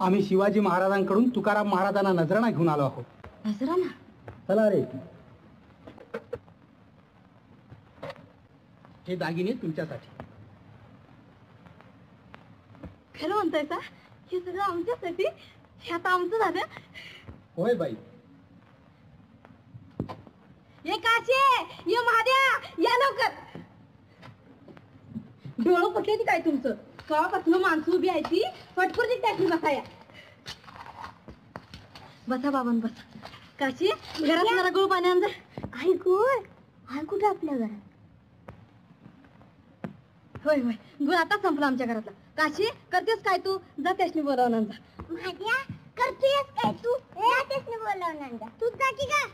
आम्ही शिवाजी महाराजांकडून तुकाराम महाराजांना नजराणा घेऊन आलो आहोत. नजराणा? चला रे. हे दागिने तुमच्यासाठी. खरं म्हणताय का? हे सगळं आमच्यासाठी? हे आता आमचं झालं? होय बाई. ये काशे, ये महाद्या, या लवकर. डोळं पटले काय तुमचं? कवापासून माणसं उभी आहे ती फटफटी टाकली. बसाया. बसा बाबां बसा. काशी घरात जरा गुळ पाणी आणजा. आई गुळ? आई कुठे आपल्या घरात? होय होय, गुळ आता संपला आमच्या घरातला. काशी करतेस काय तू? जा त्यासनी बोलावून आणजा. माझ्या करतेस काय तू? जा त्यासनी बोलावून आणजा. तू जा की का?